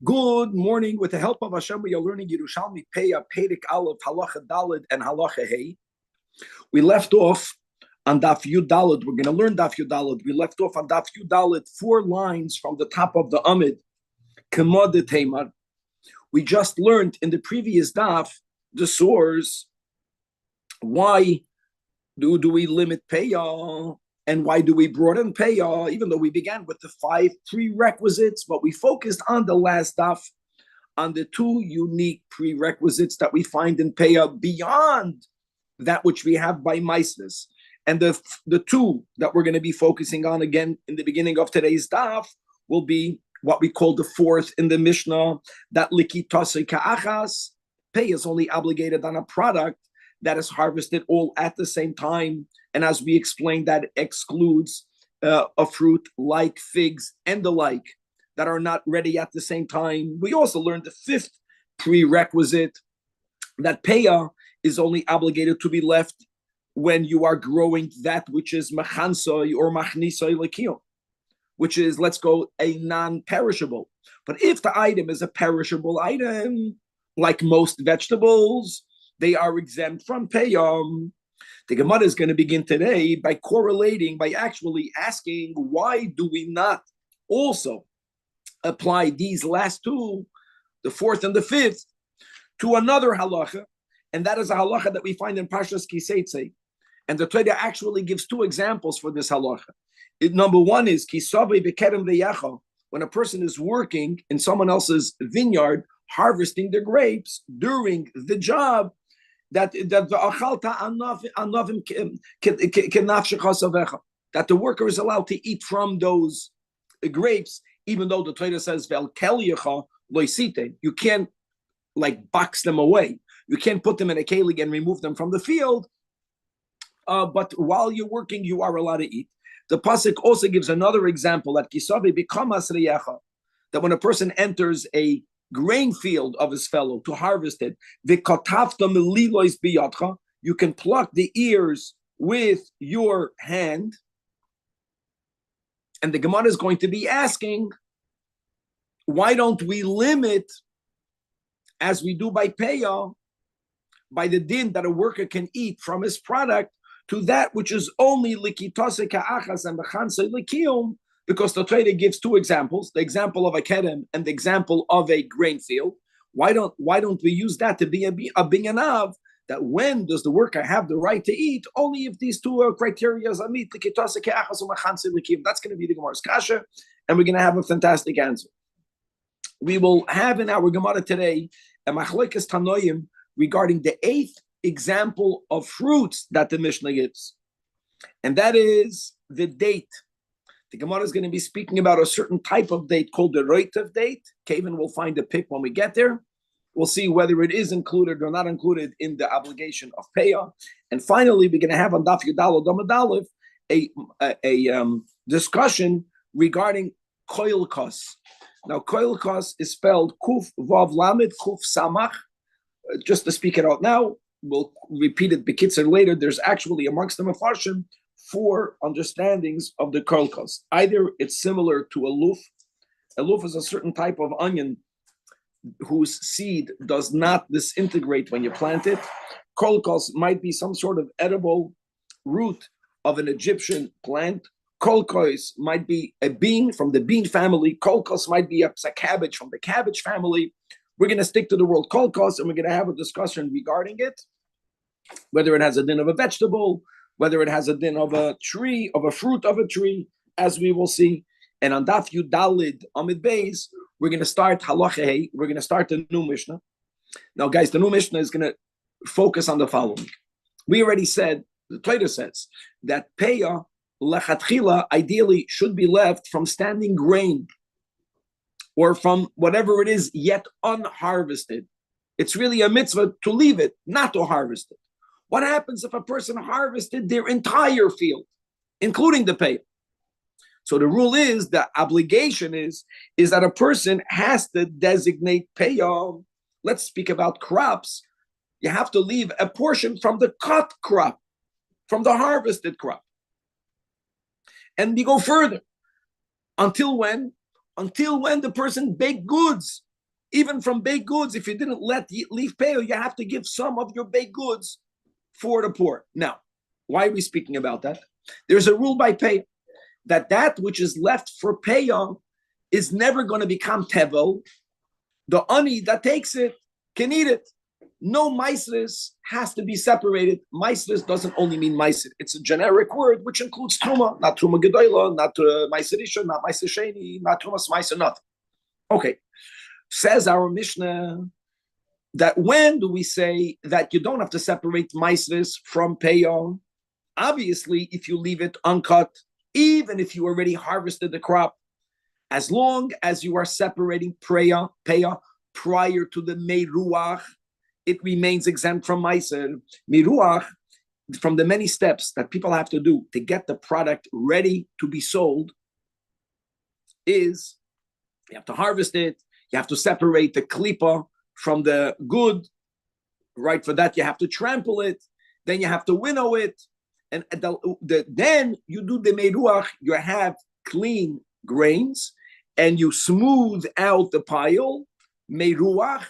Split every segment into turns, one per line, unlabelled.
Good morning. With the help of Hashem, we are learning Yerushalmi Peya, Perek Aleph, Halacha Daled, and Halacha Hey. We left off on Daf Yud Daled. We're going to learn Daf Yud Daled. We left off on Daf Yud Daled, 4 lines from the top of the Amid. Kemod Teimar. We just learned in the previous Daf the source. Why do we limit Peya? And why do we broaden Peya? Even though we began with the 5 prerequisites, but we focused on the last daf, on the 2 unique prerequisites that we find in Peya beyond that which we have by Maisnis. And the 2 that we're going to be focusing on again in the beginning of today's daf will be what we call the 4th in the Mishnah, that likitase ka'achas. Peya is only obligated on a product that is harvested all at the same time. And as we explained, that excludes a fruit like figs and the like that are not ready at the same time. We also learned the 5th prerequisite, that Peya is only obligated to be left when you are growing that which is mechansoi or machnisoi lekiyom, which is, let's go, a non-perishable. But if the item is a perishable item, like most vegetables, they are exempt from Peya. The Gemara is going to begin today by correlating, by actually asking, why do we not also apply these last 2, the 4th and the 5th, to another halacha? And that is a halacha that we find in Parshas Kiseitze. And the Torah actually gives 2 examples for this halacha. Number 1 is Kisave bekerem reyacha, when a person is working in someone else's vineyard, harvesting the grapes during the job, that the worker is allowed to eat from those grapes, even though the Torah says you can't like box them away. You can't put them in a keli and remove them from the field. But while you're working, you are allowed to eat. The pasuk also gives another example that that when a person enters a grain field of his fellow to harvest it, you can pluck the ears with your hand. And the Gemara is going to be asking, why don't we limit, as we do by Peya, by the din that a worker can eat from his product, to that which is only likitase ka'achas and mechansei lekiyum, because the Torah gives 2 examples, the example of a kerem and the example of a grain field. Why don't we use that to be a binyanav, that when does the worker have the right to eat? Only if these 2 criteria are met. That's going to be the Gemara's kasha, and we're going to have a fantastic answer. We will have in our Gemara today a machlekes tanoim regarding the 8th example of fruits that the Mishnah gives, and that is the date. The Gemara is going to be speaking about a certain type of date called the roitav date. Kevin will find a pick when we get there. We'll see whether it is included or not included in the obligation of Peya. And finally, we're going to have on Daf Yudalo Domadalev a discussion regarding koil kos. Now, koil kos is spelled Kuf Vav Lamed Kuf Samach. Just to speak it out now, we'll repeat it bekitzer later. There's actually amongst the Mefarshim 4 understandings of the kolkos. Either it's similar to a luf. A luf is a certain type of onion whose seed does not disintegrate when you plant it. Kolkos might be some sort of edible root of an Egyptian plant. Kolkos might be a bean from the bean family. Kolkos might be a cabbage from the cabbage family. We're going to stick to the word kolkos, and we're going to have a discussion regarding it, whether it has a din of a vegetable, whether it has a din of a tree, of a fruit of a tree, as we will see. And on Daf Yud Dalid Amid Beis, we're going to start Halacha Hey. We're going to start the new Mishnah. Now, guys, the new Mishnah is going to focus on the following. We already said, the Torah says, that Peya lechatchila ideally should be left from standing grain or from whatever it is yet unharvested. It's really a mitzvah to leave it, not to harvest it. What happens if a person harvested their entire field, including the Peya? So the rule is, the obligation is that a person has to designate Peya. Let's speak about crops. You have to leave a portion from the cut crop, from the harvested crop. And we go further. Until when? Until when the person baked goods Even from baked goods, if you didn't leave payah, you have to give some of your baked goods for the poor. Now, why are we speaking about that? There's a rule by payah that which is left for payah is never going to become tevel. The ani that takes it can eat it. No maisris has to be separated. Maisris doesn't only mean maiser. It's a generic word which includes truma, not truma gedoyla, not maiser rishon, not maiser sheni, not trumas maiser, nothing. Okay, says our Mishnah that when do we say that you don't have to separate maisris from payah? Obviously, if you leave it uncut, even if you already harvested the crop, as long as you are separating payah prior to the meruach, it remains exempt from meiser. Meruach, from the many steps that people have to do to get the product ready to be sold, is you have to harvest it, you have to separate the klipa from the good, right? For that, you have to trample it, then you have to winnow it, and then you do the meruach, you have clean grains, and you smooth out the pile, meruach.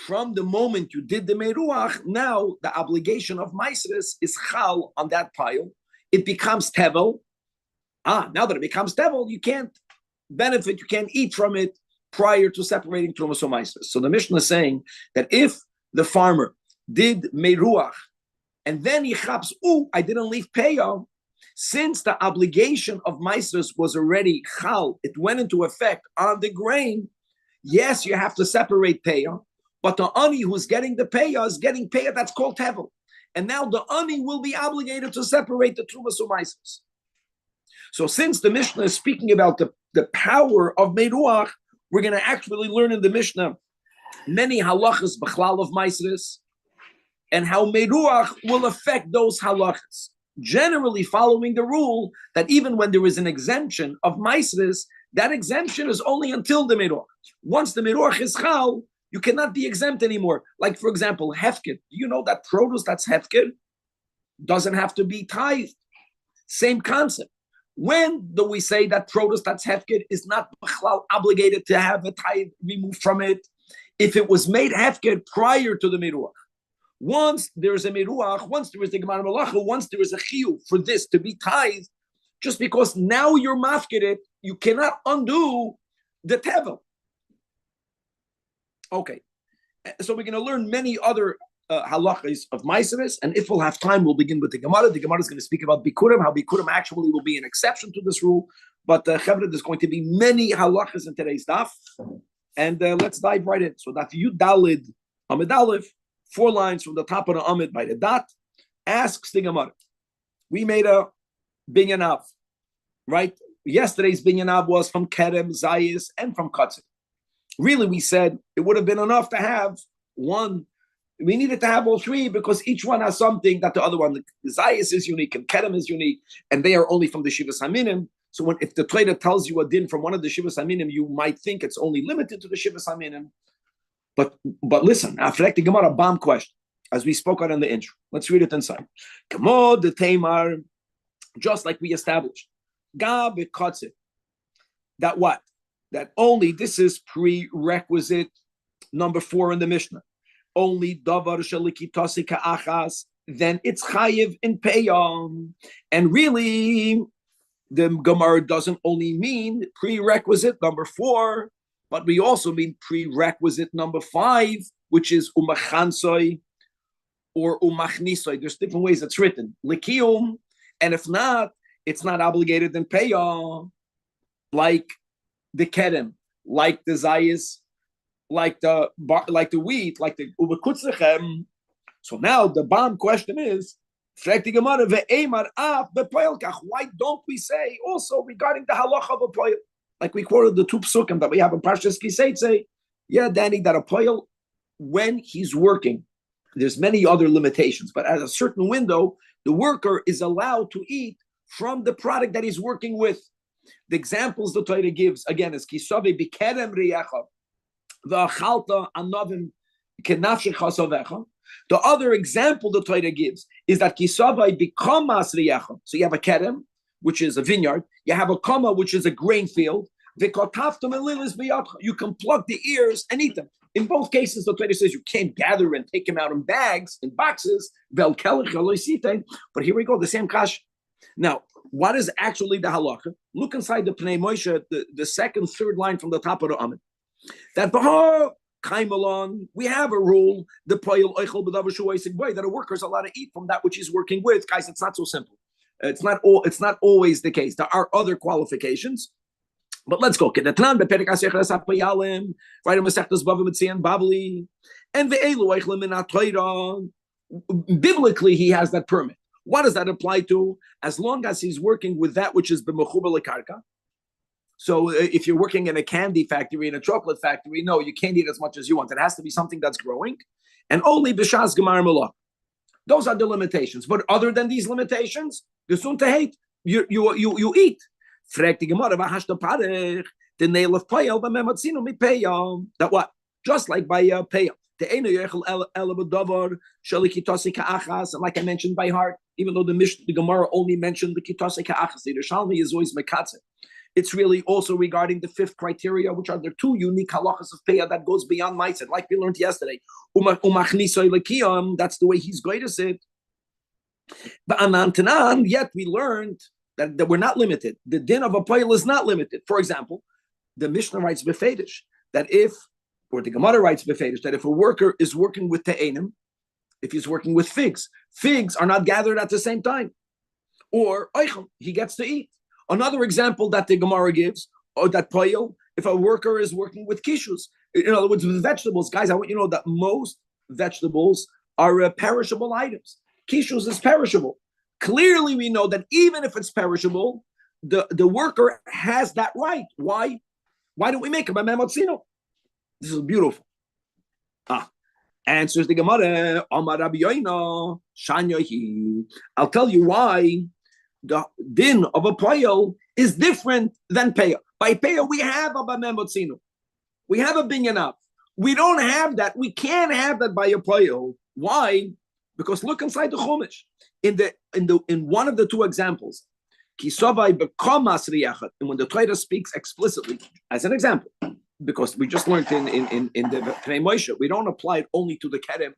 From the moment you did the meruach, now the obligation of maisres is chal on that pile. It becomes tevel. Now that it becomes tevel, you can't benefit, you can't eat from it prior to separating trumas or maisres. So the Mishnah is saying that if the farmer did meruach and then he chaps, I didn't leave payah, since the obligation of maisres was already chal, it went into effect on the grain. Yes, you have to separate payah. But the ani who's getting the payah is getting payah that's called tevel. And now the ani will be obligated to separate the trumas umaises. So since the Mishnah is speaking about the power of meruach, we're going to actually learn in the Mishnah many halachas b'chlal of maisres and how meruach will affect those halachas. Generally following the rule that even when there is an exemption of maisres, that exemption is only until the meruach. Once the meruach is chal, you cannot be exempt anymore. Like, for example, hefker. Do you know that produce that's hefker doesn't have to be tithed? Same concept. When do we say that produce that's hefker is not obligated to have a tithe removed from it? If it was made hefker prior to the meruach. Once there is a meruach, once there is the gemara malacha, once there is a chiyuv for this to be tithed, just because now you're mafkir it, you cannot undo the tevel. Okay, so we're going to learn many other halachas of maiseres, and if we'll have time, we'll begin with the Gemara. The Gemara is going to speak about bikurim, how bikurim actually will be an exception to this rule, but Chevra, there's going to be many halachas in today's daf, and let's dive right in. So daf Yud Dalid Amid Aleph, 4 lines from the top of the Amid by the dot, asks the Gemara. We made a binyanav, right? Yesterday's binyanav was from Kerem, Zayis, and from Katzir. Really, we said it would have been enough to have one. We needed to have all 3 because each one has something that the other one, the Zayis is unique and Kerem is unique, and they are only from the Shivas Haminim. So if the Torah tells you a din from one of the Shivas Haminim, you might think it's only limited to the Shivas Haminim. But listen, after the Gemara, bomb question, as we spoke on in the intro. Let's read it inside. Kamod the Tamar, just like we established. Gab Katzir. That what? That only, this is prerequisite number 4 in the Mishnah. Only davar shalikitasi ka'achas, then it's chayiv in payam. And really, the Gemara doesn't only mean prerequisite number 4, but we also mean prerequisite number 5, which is umachansoy or umachnisoy. There's different ways it's written. Likiyum, and if not, it's not obligated in payam, like the kedem, like the zayis, like the wheat, like the ubekutzechem. So now the bomb question is, why don't we say also regarding the halacha of a poil? Like we quoted the 2 psukim that we have in Parshas Kiseitze. Yeah, Danny, that a poil, when he's working, there's many other limitations, but at a certain window, the worker is allowed to eat from the product that he's working with. The examples the Torah gives, again, is Kisave Bikerem Riyacha, V'achalta Anovim Kenafshech Chasavecha. The other example the Torah gives is that Kisave Bikamas Riyacha. So you have a Kerem, which is a vineyard. You have a Kama, which is a grain field. You can pluck the ears and eat them. In both cases, the Torah says you can't gather and take them out in bags, in boxes. But here we go, the same kash. Now, what is actually the halacha? Look inside the Pnei Moshe, the second, third line from the top of the Amid. That we have a rule, that a worker is allowed to eat from that which he's working with. Guys, it's not so simple. It's not always the case. There are other qualifications. But let's go. Right, biblically, he has that permit. What does that apply to? As long as he's working with that which is b'mechuba lekarka. So if you're working in a candy factory, in a chocolate factory, no, you can't eat as much as you want. It has to be something that's growing, and only b'shas gemar melach. Those are the limitations. But other than these limitations, gesun tehait, you eat. Fragt die Gemara, was hast du parech? The nail of payel, the mematzino mi payel. That what? Just like by payel. The ene yechel elebedover shalikitasi ka'achas. And like I mentioned by heart, even though the Gemara only mentioned the kitasi ka'achas, the Yerushalmi is always mekatze. It's really also regarding the fifth criteria, which are the two unique halachas of payah that goes beyond ma'aser, like we learned yesterday. Umachnisoy lekiyam. That's the way he's going to say it. But anantanan, yet we learned that we're not limited. The din of a payil is not limited. For example, the Mishnah writes befedish that or the Gemara writes befedish that if a worker is working with te'enim, if he's working with figs are not gathered at the same time. Or oichel, he gets to eat. Another example that the Gemara gives, or that payil, if a worker is working with kishus, in other words, with vegetables, guys, I want you to know that most vegetables are perishable items. Kishus is perishable. Clearly, we know that even if it's perishable, the worker has that right. Why? Why don't we make him a memotzino? This is beautiful. Answers the Gemara. Amar Rabbi Yoina, Shanyohi. I'll tell you why the din of a payel is different than payel. By payel, we have a memotzino. We have a binyanav. We don't have that. We can't have that by a payel. Why? Because look inside the Chumash. In one of the two examples, and when the Torah speaks explicitly, as an example, because we just learned in the Pnei Moshe, we don't apply it only to the kerem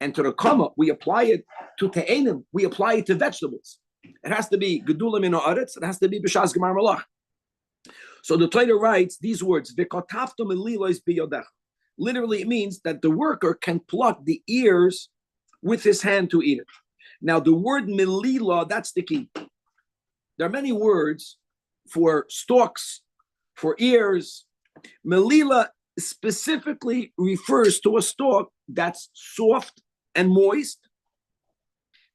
and to the kama, we apply it to te'enim, we apply it to vegetables. It has to be gedulim in haaretz, it has to be b'shas gemar malach. So the Torah writes these words, v'kotaftum elilois biyodech. Literally, it means that the worker can pluck the ears with his hand to eat it. Now, the word melila, that's the key. There are many words for stalks, for ears. Melila specifically refers to a stalk that's soft and moist.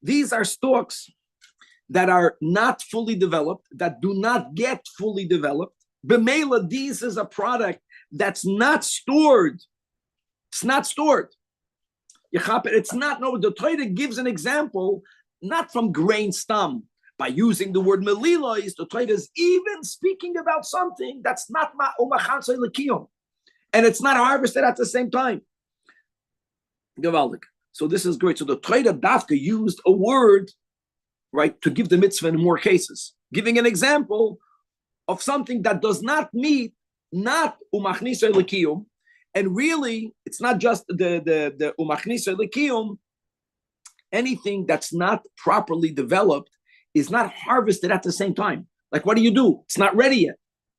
These are stalks that are not fully developed, that do not get fully developed. B'meila, this is a product that's not stored. It's not stored. It's not, no, the Torah gives an example, not from grain stum. By using the word melilois, the Torah is even speaking about something that's not ma'umachansay lekiyom. And it's not harvested at the same time. Gewaldig. So this is great. So the Torah dafka used a word, right, to give the mitzvah in more cases. Giving an example of something that does not meet, not umachnisay lekiyom. And really, it's not just the umachnisa lekiyum. Anything that's not properly developed is not harvested at the same time. Like, what do? It's not ready yet.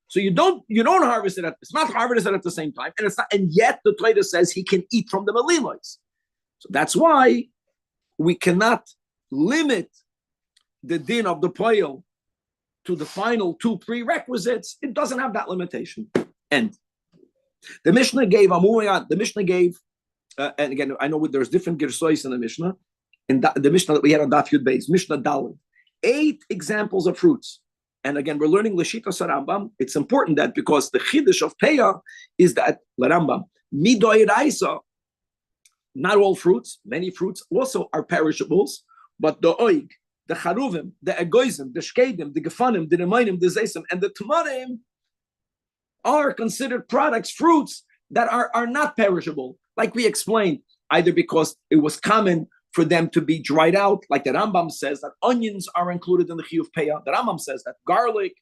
So you don't harvest it. It's not harvested at the same time, and it's not. And yet the Torah says he can eat from the melilois. So that's why we cannot limit the din of the poil to the final two prerequisites. It doesn't have that limitation. And the Mishnah gave, and again, I know there's different girsois in the Mishnah. In the Mishnah that we had on Daf Yud Beis, Mishnah Daled, 8 examples of fruits. And again, we're learning Lashita Sarambam. It's important that because the Chiddush of Peah is that, Larambam, Midoy Raisa, not all fruits, many fruits also are perishables, but the Oig, the Charuvim, the Egoizim, the Shkedim, the Gefanim, the Remainim, the Zaysim, and the Tamarim are considered products, fruits that are not perishable. Like we explained, either because it was common for them to be dried out, like the Rambam says that onions are included in the Chiyuv Peah. The Rambam says that garlic,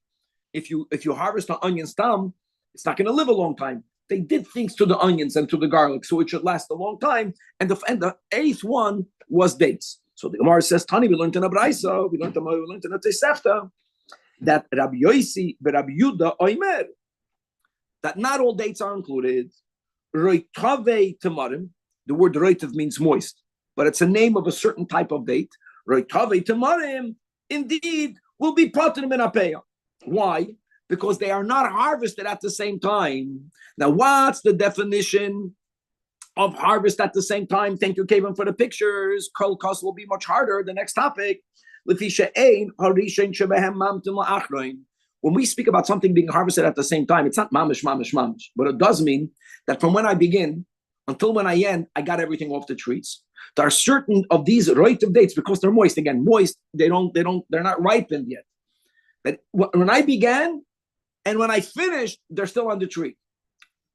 if you harvest an onion stem, it's not going to live a long time. They did things to the onions and to the garlic, so it should last a long time. And the eighth one was dates. So the Gemara says, Tani, we learned in a Braisa, we learned in a Tosefta, that Rabbi Yosi, but Rabbi Yuda, Oimer, that not all dates are included. Roitave tamarim, the word roitav means moist, but it's a name of a certain type of date. Roitave tamarim, indeed, will be patim in apeya. Why? Because they are not harvested at the same time. Now, what's the definition of harvest at the same time? Thank you, Kevin, for the pictures. Kol cost will be much harder. The next topic. When we speak about something being harvested at the same time, it's not mamish, but it does mean that from when I begin until when I end, I got everything off the trees. There are certain of these roitiv dates, because they're moist. Again, moist, they're not ripened yet. That when I began and when I finished, they're still on the tree.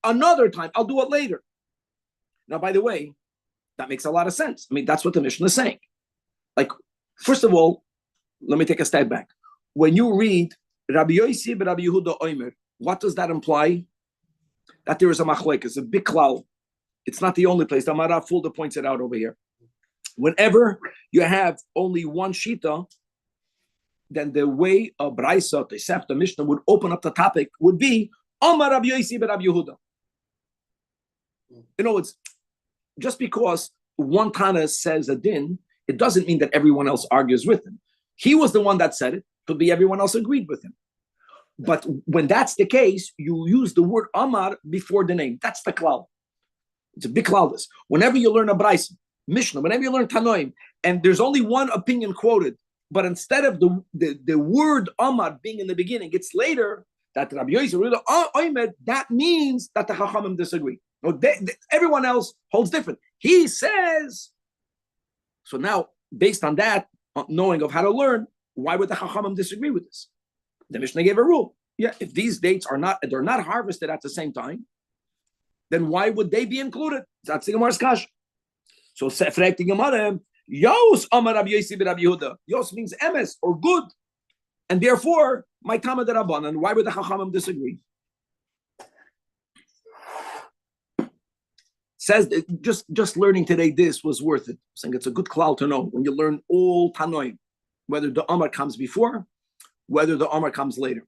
Another time, I'll do it later. Now, by the way, that makes a lot of sense. I mean, that's what the Mishnah is saying. Like, first of all, let me take a step back. When you read Rabbi Yosi Rabbi Yehuda Oimer, what does that imply? That there is a machlekes, a big klal. It's not the only place. The Marav Fulda points it out over here. Whenever you have only one shita, then the way a Braisa, the Mishnah would open up the topic would be Amar Rabbi Yosi Rabbi Yehuda. You know, it's just because one Tana says a din, it doesn't mean that everyone else argues with him. He was the one that said it. Could be everyone else agreed with him. But when that's the case, you use the word Amar before the name. That's the klal. It's a big klal. Whenever you learn a Braisa, Mishnah, whenever you learn Tanoim, and there's only one opinion quoted, but instead of the word Amar being in the beginning, it's later that Rabbi Yosef, that means that the Chachamim disagree. No, everyone else holds different. He says, so now, based on that, knowing of how to learn, why would the Chachamim disagree with this? The Mishnah gave a rule. Yeah, if these dates they're not harvested at the same time, then why would they be included? That's the Gemara's kasha. So, fragt die Gemara, Yos Amar Rabbi Yosi Rabbi Yehuda. Yos means emes, or good. And therefore, my Tamad Rabbanan, why would the Chachamim disagree? Says just learning today this was worth it. Saying it's a good klal to know when you learn all Tanoim, whether the Amar comes before, whether the Amar comes later.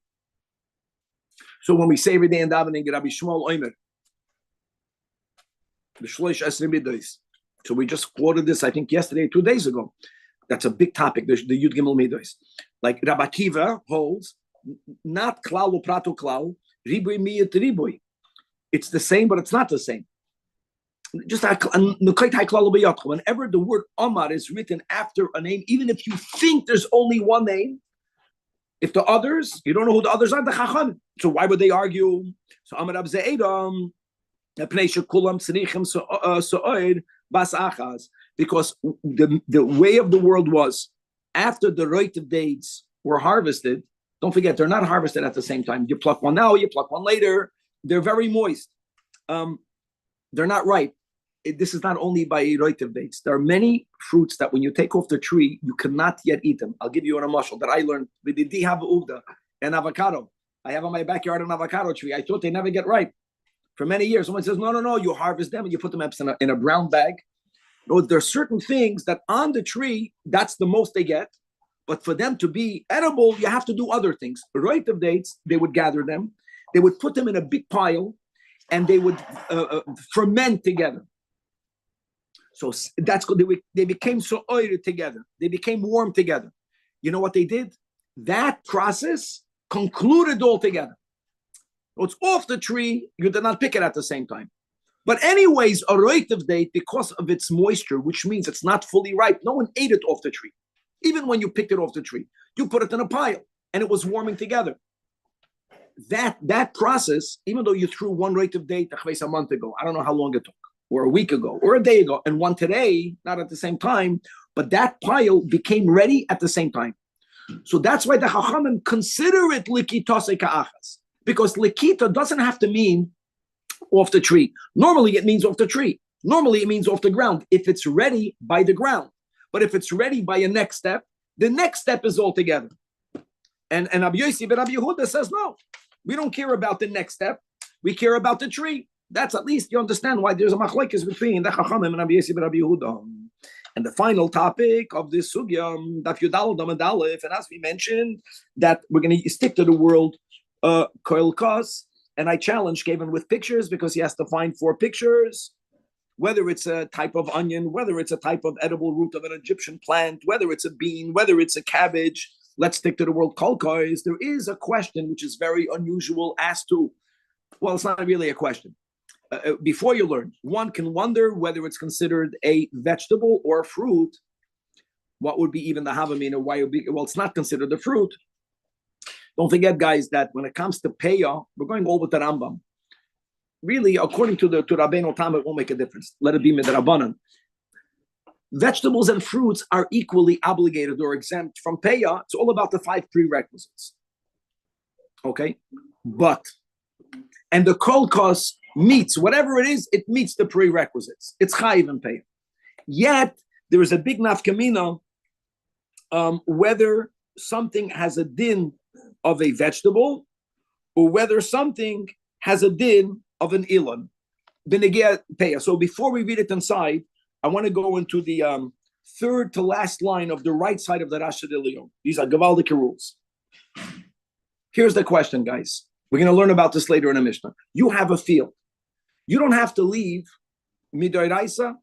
So when we say every day in davening, Rabbi Shmuel Oimer, the Shlosh Esrei Midos. So we just quoted this, I think, yesterday, 2 days ago. That's a big topic, the Yud Gimel Midos. Like Rabbi Kiva holds, not klal uprato klal, ribui miyat ribui. It's the same, but it's not the same. Just whenever the word Amar is written after a name, even if you think there's only one name, if the others, you don't know who the others are, the Chacham. So why would they argue? So Amar Rab Ze'edam, because the way of the world was, after the roitiv dates were harvested, don't forget, they're not harvested at the same time. You pluck one now, you pluck one later. They're very moist. They're not ripe. This is not only by roitiv dates. There are many fruits that when you take off the tree, you cannot yet eat them. I'll give you an amashal that I learned with the dihav uvda, an avocado. I have on my backyard an avocado tree. I thought they never get ripe. For many years, someone says, no, you harvest them and you put them in a brown bag. No, there are certain things that on the tree, that's the most they get. But for them to be edible, you have to do other things. Roitiv dates, they would gather them. They would put them in a big pile and they would ferment together. So that's good. They became so oily together. They became warm together. You know what they did? That process concluded altogether. So it's off the tree. You did not pick it at the same time. But anyways, a roitiv date, because of its moisture, which means it's not fully ripe, no one ate it off the tree. Even when you picked it off the tree, you put it in a pile and it was warming together. That process, even though you threw one roitiv date a month ago, I don't know how long it took, or a week ago, or a day ago, and one today, not at the same time, but that pile became ready at the same time. So that's why the Chachamim consider it likitase ka'achas, because likita doesn't have to mean off the tree. Normally it means off the tree. Normally it means off the ground, if it's ready by the ground. But if it's ready by a next step, the next step is all together. And Rabbi Yosi ben Rabbi Yehuda says, no, we don't care about the next step. We care about the tree. That's at least you understand why there's a machlokes between the Chachamim and Rabbi Yossi and Rabbi Yehuda. And the final topic of this sugya, Daf Yudal Damad Aleph, and as we mentioned, that we're going to stick to the word koil kos. And I challenged Kevin with pictures because he has to find 4 pictures, whether it's a type of onion, whether it's a type of edible root of an Egyptian plant, whether it's a bean, whether it's a cabbage. Let's stick to the word kol kos. There is a question which is very unusual as to, well, it's not really a question. Before you learn, one can wonder whether it's considered a vegetable or a fruit. What would be even the havamina? Why it would be? Well, it's not considered a fruit. Don't forget, guys, that when it comes to peya, we're going all with the Rambam. Really, according to Rabbeinu Tam, it won't make a difference. Let it be midrabanan. Vegetables and fruits are equally obligated or exempt from peya. It's all about the 5 prerequisites. Okay, and the kol kos meets whatever it is. It meets the prerequisites. It's chayiv and peya. Yet there is a big nafkamina whether something has a din of a vegetable or whether something has a din of an ilan. B'negea peya. So before we read it inside, I want to go into the third to last line of the right side of the Rashid Elyon. These are Gavaldik rules. Here's the question, guys. We're going to learn about this later in the Mishnah. You have a field. You don't have to leave midoraisa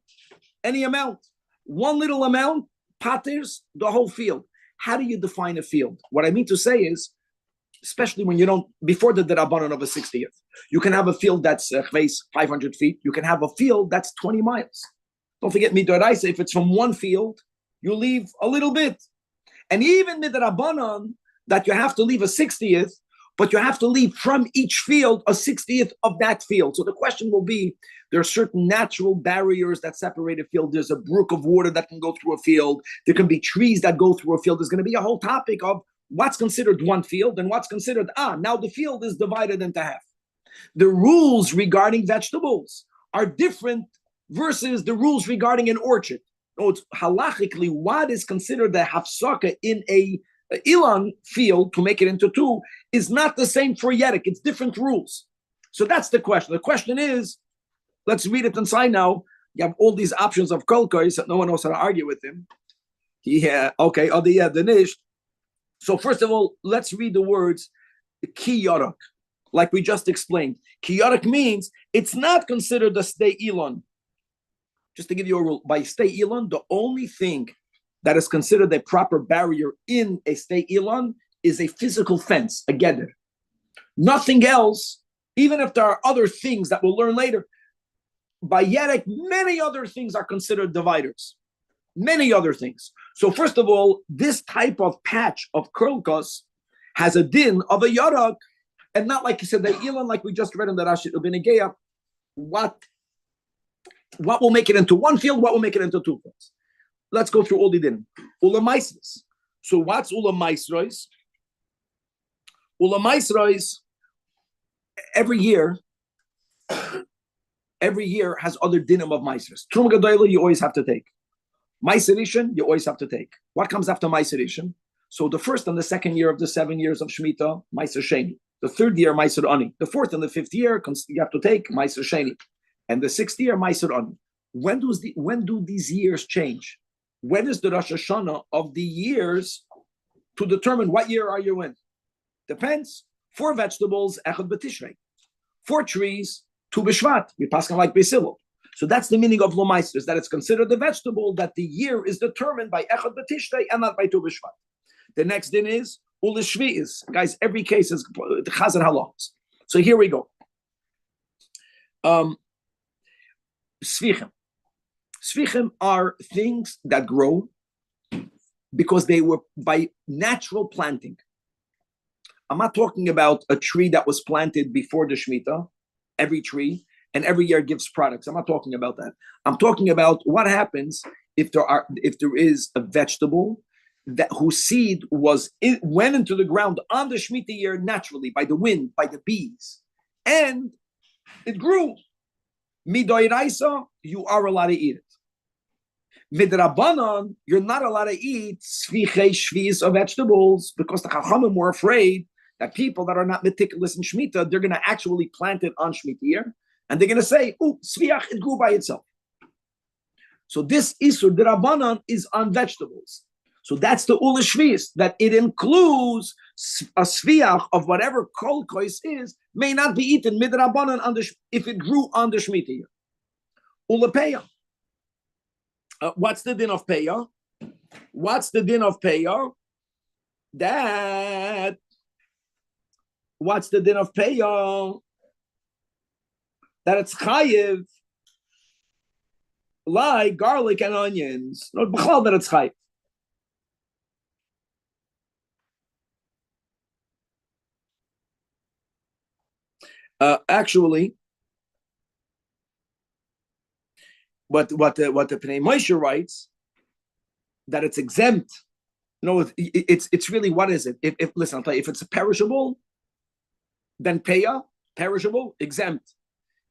any amount. One little amount patirs the whole field. How do you define a field? What I mean to say is, especially when you don't, before the Derabanan of a 60th, you can have a field that's 500 feet. You can have a field that's 20 miles. Don't forget midoraisa. If it's from one field, you leave a little bit. And even midrabanan, that you have to leave a 60th, but you have to leave from each field a 60th of that field. So the question will be, there are certain natural barriers that separate a field. There's a brook of water that can go through a field. There can be trees that go through a field. There's going to be a whole topic of what's considered one field and what's considered, now the field is divided into half. The rules regarding vegetables are different versus the rules regarding an orchard. No, it's halachically what is considered the hafsaka in a ilan field to make it into 2 is not the same for Yerek. It's different rules. So that's the question. The question is, let's read it inside now. You have all these options of kolkos that no one knows how to argue with him. Yeah, okay. The nish. So first of all, let's read the words ki yarak, like we just explained. Ki yarak means it's not considered a stay ilan. Just to give you a rule, by stay ilan, the only thing that is considered a proper barrier in a stay ilan is a physical fence, a geder. Nothing else, even if there are other things that we'll learn later, by Yerek, many other things are considered dividers. Many other things. So first of all, this type of patch of krolkos has a din of a yarak, and not like you said, the ilan, like we just read in the Rashi Ubenegeya, what will make it into one field, what will make it into 2 fields. Let's go through all the din. Ulamaisros. So what's ulamaisros? Ulamaisros, every year has other dinim of maisros. Truma Gedolah, you always have to take. Maiserishan, you always have to take. What comes after Maiserishan? So the first and the second year of the 7 years of Shemitah, Maiser Sheni. The third year, Maiser Ani. The fourth and the fifth year, you have to take Maiser Sheni. And the 6th year, Maiser Ani. When do these years change? When is the Rosh Hashanah of the years to determine what year are you in? Depends. 4 vegetables, Echad B'Tishrei. 4 trees, Tu B'Shvat. We pass like Besillo. So that's the meaning of Lomaister, is that it's considered a vegetable, that the year is determined by Echad B'Tishrei and not by Tu B'Shvat. The next din is Ulishvi'is. Guys, every case is the Chazan halachos. So here we go. Svichim. Svichim are things that grow because they were by natural planting. I'm not talking about a tree that was planted before the Shemitah, every tree, and every year gives products. I'm not talking about that. I'm talking about what happens if there is a vegetable that whose seed went into the ground on the Shemitah year naturally by the wind, by the bees, and it grew. Midoiraisa, you are allowed to eat it. Midrabanan, you're not allowed to eat shvi'is of vegetables because the Chachamim were afraid that people that are not meticulous in Shemitah, they're going to actually plant it on Shemitah year. And they're going to say, oh, sviach, it grew by itself. So this isur d'Rabbanan is on vegetables. So that's the ula shvius, that it includes a sviach of whatever kol kois is, may not be eaten midrabanan if it grew on the Shemitah year. Ula peya. What's the din of peya? What's the din of peya? What's the din of peya? That it's chayiv, like garlic and onions. Not b'chal that it's chayiv. Actually, what the Pnei Moshe writes, that it's exempt. No, it's really, what is it? If listen, I'll tell you, if it's a perishable, then peya, perishable, exempt.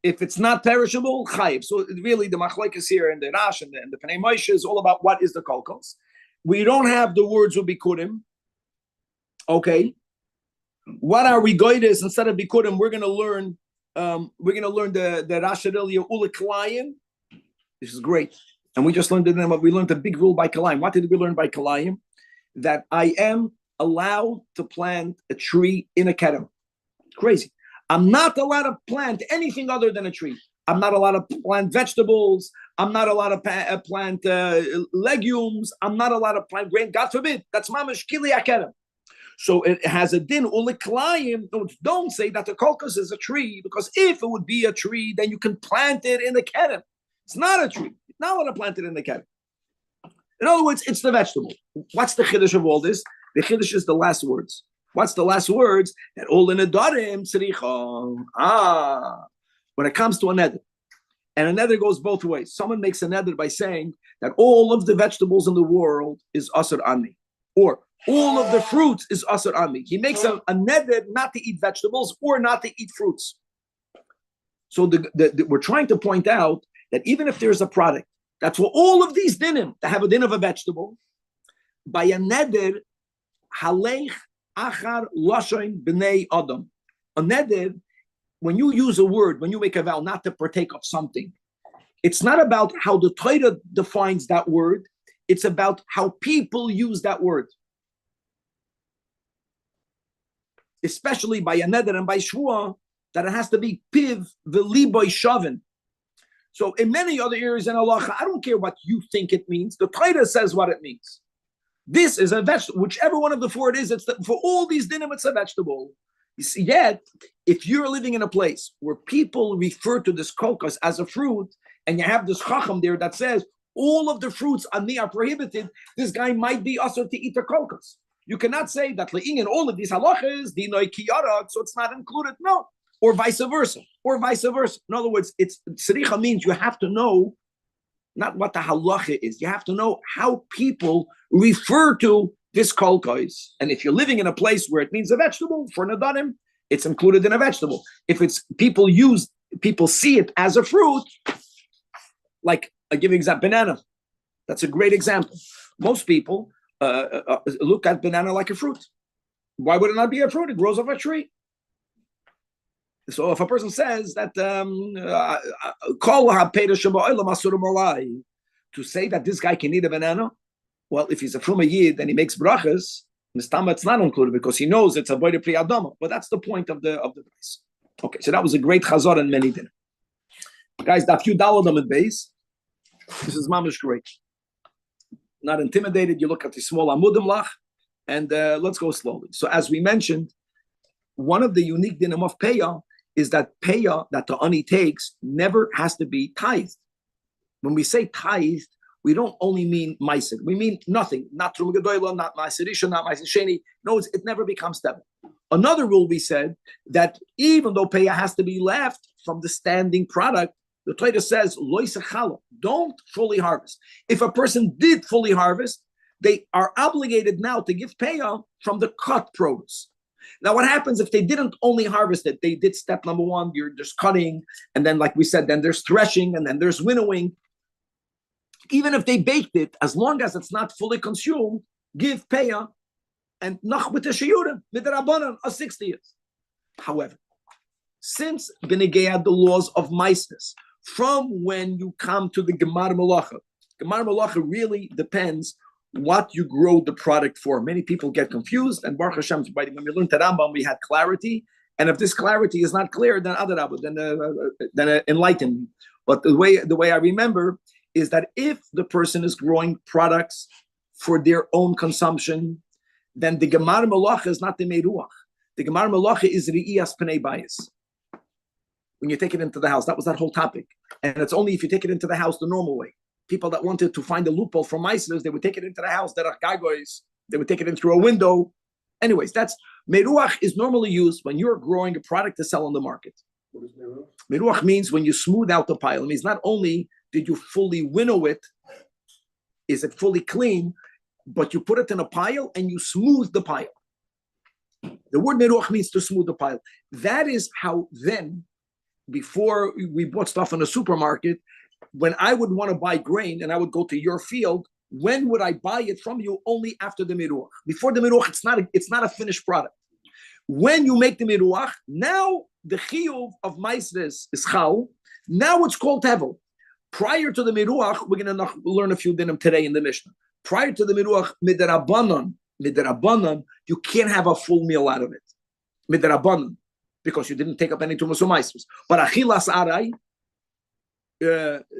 If it's not perishable, chayiv. So really, the machlokes here and the Rash and the Pnei Moshe is all about what is the kolkos. We don't have the words of bikurim. Okay. What are we goydes instead of bikurim? We're going to learn. The Rash Elia Ula Kalayim. This is great, and we just learned we learned a big rule by Kalayim. What did we learn by Kalayim? That I am allowed to plant a tree in a kedem. Crazy. I'm not allowed to plant anything other than a tree. I'm not allowed to plant vegetables. I'm not allowed to plant legumes. I'm not allowed to plant grain. God forbid. That's mamash kili akedem. So it has a din uliklayim. Don't say that the kolkos is a tree, because if it would be a tree, then you can plant it in the kedem. It's not a tree. You're not allowed to plant it in the kedem. In other words, it's the vegetable. What's the chiddush of all this? The chiddush is the last words. What's the last words? That all in a darim tzricha. When it comes to a neder, and a neder goes both ways. Someone makes a neder by saying that all of the vegetables in the world is asur ani, or all of the fruits is asur ani. He makes a neder not to eat vegetables or not to eat fruits. So we're trying to point out that even if there's a product that's for all of these dinim to have a din of a vegetable, by a neder halech achar lashon b'nei adam. A neder, when you use a word, when you make a vow not to partake of something, it's not about how the Torah defines that word. It's about how people use that word. Especially by a neder and by shvuah, that it has to be piv v'liboy shavin. So in many other areas in halacha, I don't care what you think it means. The Torah says what it means. This is a vegetable. Whichever one of the four it is, for all these dinim, it's a vegetable. You see, yet, if you're living in a place where people refer to this kokos as a fruit, and you have this chacham there that says all of the fruits are prohibited, this guy might be also to eat the kokos. You cannot say that in all of these halachas, dinoi kiyarak, so it's not included. No. Or vice versa. In other words, it's tzricha means you have to know not what the halacha is. You have to know how people refer to this kolkos. And if you're living in a place where it means a vegetable, for nadarim, it's included in a vegetable. If it's people see it as a fruit, like I give you an example, banana. That's a great example. Most people look at banana like a fruit. Why would it not be a fruit? It grows off a tree. So if a person says that to say that this guy can eat a banana, well, if he's a fruma yid and he makes brachas, mistama it's not included because he knows it's a boy pri adama. But that's the point of the base. Okay, so that was a great chazor and many dinner. Guys, that few daladam at base. This is mamish great. Not intimidated. You look at the small amudim lach, and let's go slowly. So as we mentioned, one of the unique dinim of peya is that peya that the ani takes never has to be tithed. When we say tithed, we don't only mean meiser. We mean nothing. Not truma gedola, not meiser rishon, not meiser sheni. No, it never becomes tebel. Another rule we said that even though peya has to be left from the standing product, the Torah says lo yisachala, don't fully harvest. If a person did fully harvest, they are obligated now to give peya from the cut produce. Now, what happens if they didn't only harvest it? They did step number one, there's cutting, and then, like we said, then there's threshing, and then there's winnowing. Even if they baked it, as long as it's not fully consumed, give peya and nach with the shiyurim, with the rabbanon, a 60th. However, since Benegea, the laws of Maisnis, from when you come to the Gemar Malacha. Gemar Malacha really depends what you grow the product for. Many people get confused, and Baruch Hashem, when we learned Rambam, we had clarity. And if this clarity is not clear, then enlighten me. But the way I remember is that if the person is growing products for their own consumption, then the Gemar Malacha is not the Meruach. The Gemar Malacha is Re'iyas Pnei Bayis. When you take it into the house, that was that whole topic. And it's only if you take it into the house the normal way. People that wanted to find a loophole from Meisers, they would take it into the house. That are gagois, they would take it in through a window. Anyways, that's Meruach is normally used when you're growing a product to sell on the market.
What is Meruach?
Meruach means when you smooth out the pile. It means not only did you fully winnow it, is it fully clean, but you put it in a pile and you smooth the pile. The word Meruach means to smooth the pile. That is how then, before we bought stuff in the supermarket, when I would want to buy grain and I would go to your field, when would I buy it from you? Only after the Meruach. Before the Meruach, it's not a finished product. When you make the Meruach, now the Chiyuv of Maisres is Chal. Now it's called Tevel. Prior to the Meruach, we're going to learn a few dinim today in the Mishnah. Prior to the Meruach, Midarabanan, you can't have a full meal out of it. Midarabanan, because you didn't take up any Tumas Maisres. But Achilas Arai,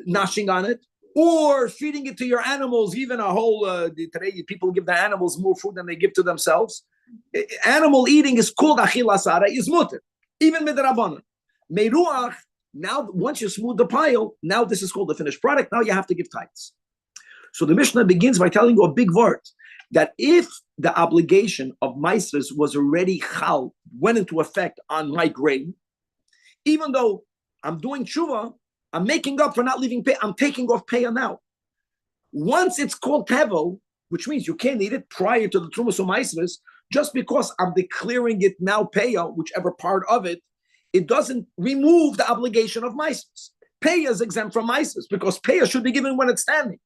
gnashing on it, or feeding it to your animals, even a whole, today people give the animals more food than they give to themselves. Animal eating is called Achilas Arai, is mutter, even Midarabanan. Meruach, now once you smooth the pile, now this is called the finished product, now you have to give tithes. So the Mishnah begins by telling you a big word, that if the obligation of Maisres was already chal, went into effect on my grain, even though I'm doing tshuva, I'm making up for not leaving pay, I'm taking off payah now. Once it's called tevel, which means you can't eat it prior to the trumas or Maisres, just because I'm declaring it now payah, whichever part of it, it doesn't remove the obligation of Maisres. Payah is exempt from Maisres because payah should be given when it's standing.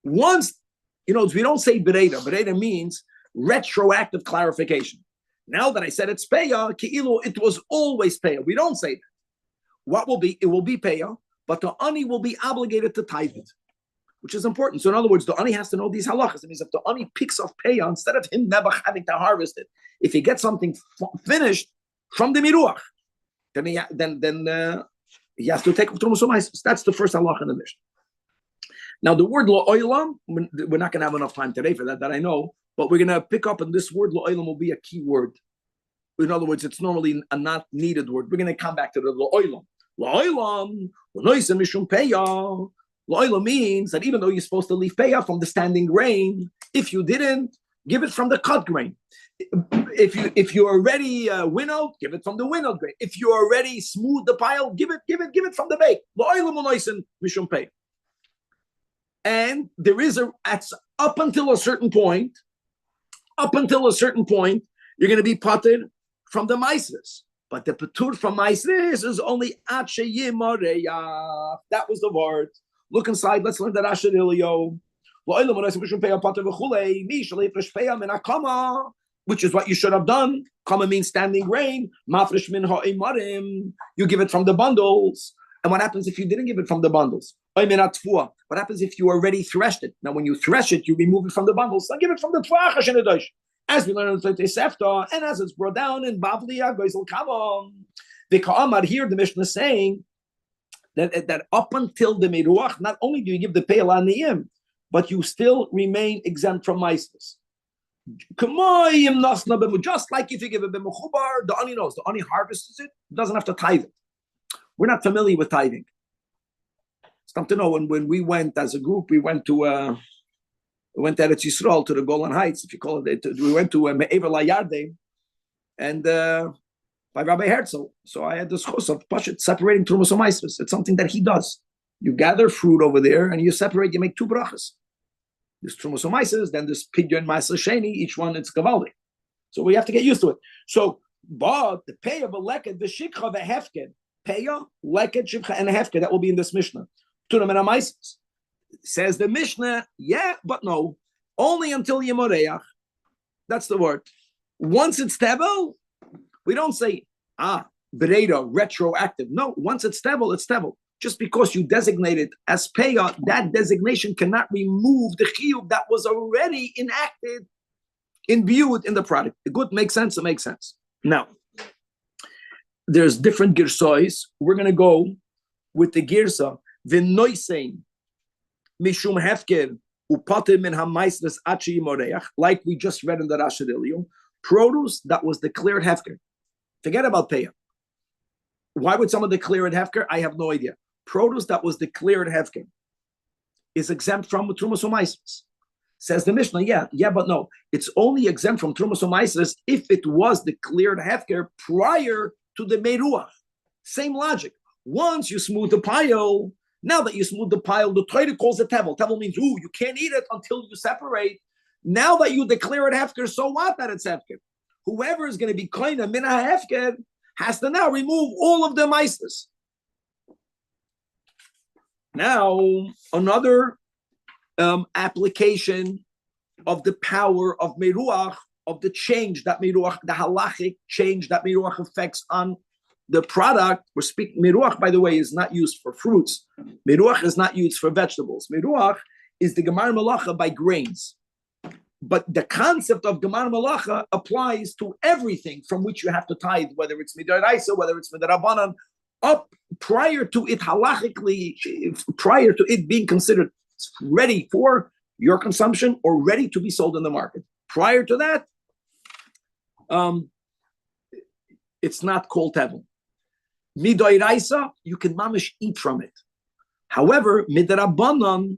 Once, we don't say bereda. Bereda means retroactive clarification. Now that I said it's payah, ki'ilu, it was always payah. We don't say that. What will be? It will be payah, but the ani will be obligated to tithe it, which is important. So in other words, the ani has to know these halachas. It means if the ani picks off payah, instead of him never having to harvest it, if he gets something finished from the miruach, then he has to take off trumas u'maisos. That's the first halacha in the Mishnah. Now, the word lo'olam, we're not going to have enough time today for that I know, but we're going to pick up, and this word lo'olam will be a key word. In other words, it's normally a not needed word. We're going to come back to the lo'olam. Lo'olam, l'noisem mishum peyah. Lo'olam means that even though you're supposed to leave peyah from the standing grain, if you didn't, give it from the cut grain. If you already winnowed, give it from the winnowed grain. If you already smooth the pile, give it from the bake. Lo'olam l'noisem mishum peyah. And there is up until a certain point, you're going to be patur from the maisres. But the patur from maisres is only ache yimareya. That was the word. Look inside. Let's learn the Rasha Ilio. Which is what you should have done. Kama means standing grain. Mafresh min ha'emarim. You give it from the bundles. And what happens if you didn't give it from the bundles? What happens if you already threshed it? Now, when you thresh it, you remove it from the bundles. So give it from the tfuach. As we learn in the Sefta, and as it's brought down in Bavliya, Goizel Kavam. The Ka'amar here, the Mishnah is saying that up until the Meruach, not only do you give the Pe'el Aniyim, but you still remain exempt from Maisres. Just like if you give it b'mechubar, the ani knows. The ani harvests it, doesn't have to tithe it. We're not familiar with tithing. Something to know, when we went as a group, we went to Eretz Yisrael, to the Golan Heights, if you call it. We went to Me'ever LaYarden, and by Rabbi Herzl. So I had this chus of separating Trumas and Maisres. It's something that he does. You gather fruit over there, and you separate. You make two brachas. There's Trumas and Maisres, then there's Pidyon Maisres Sheni. Each one it's gavaldi. So we have to get used to it. So, but the pay of a leket, the shikha, the hefked, payah, leket, shikha, and hefked, that will be in this Mishnah. Says the Mishnah, yeah, but no. Only until Yemoreach. That's the word. Once it's tevel, we don't say, Bereda, retroactive. No, once it's tevel, it's tevel. Just because you designate it as payah, that designation cannot remove the chiyuv that was already enacted, imbued in the product. The good makes sense, it makes sense. Now, there's different girsois. We're going to go with the girsa, v'noisein, mishum hefker, upater min hamaisres achi moreach, like we just read in the Rashadilio, produce that was declared hefker. Forget about payah. Why would someone declare it hefker? I have no idea. Produce that was declared hefker is exempt from Trumas U'Maisros. Says the Mishnah, yeah, but no. It's only exempt from Trumas U'Maisros if it was declared hefker prior to the Meruach. Same logic. Once you smooth the pile, now that you smooth the pile, the Torah calls it tevel. Tevel means, you can't eat it until you separate. Now that you declare it hefker, so what that it's hefker? Whoever is going to be koina min ha'hefker has to now remove all of the maistas. Now, another application of the power of Meruach, of the change that Meruach, the halachic change that Meruach affects on the product. We're speaking, Meruach, by the way, is not used for fruits. Meruach is not used for vegetables. Meruach is the Gemar Malacha by grains. But the concept of Gemar Malacha applies to everything from which you have to tithe, whether it's Midoraisa, whether it's Midarabanan, up prior to it halachically, prior to it being considered ready for your consumption or ready to be sold in the market. Prior to that, it's not called tevel. Midoraisa, you can mamish eat from it. However, Midarabanan,